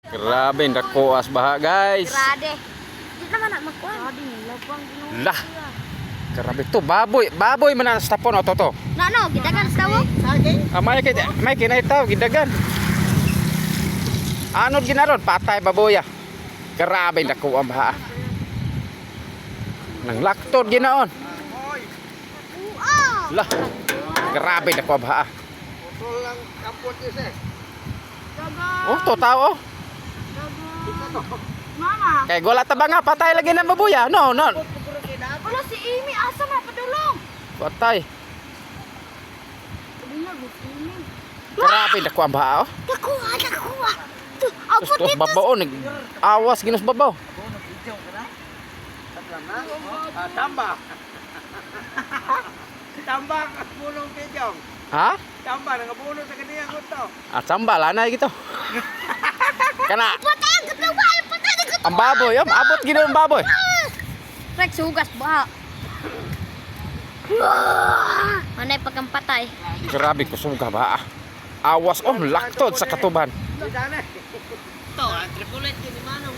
Grabe, nakuas baha guys. Grade. Di naman na magkuhan. Grade, labang ginawa. Lah. Grabe to, baboy. Baboy man ang stapon o to. Nano, gidagan sa tawo? May kinaitaw, gidagan. Anod ginaron, patay baboy. Grabe, nakuha ang baha. Nang laktod ginaon. Lah. Grabe, nakuha ang baha. Oh, to tao. Mama. Kay wala ta ba nga patay lagi ng baboy. No. Wala si Amy, asa na padulong. Patay. Grabe, nakuha ang baha. Oh. Nakuha. Sus babaw, awas ginos babaw. Tambak. Tambak at bulong kejong. Ha? Tambak nga bulong sa kaniyang gusto. Sambal anay gito. Kana Patay, katawal, patay. ang baboy, abot gino ang baboy. Rex, hugas ba? Manay pagkang patay. Grabe kusog ka ba? Awas laktod sa katuban. Ito, ang tripulet ni Manong.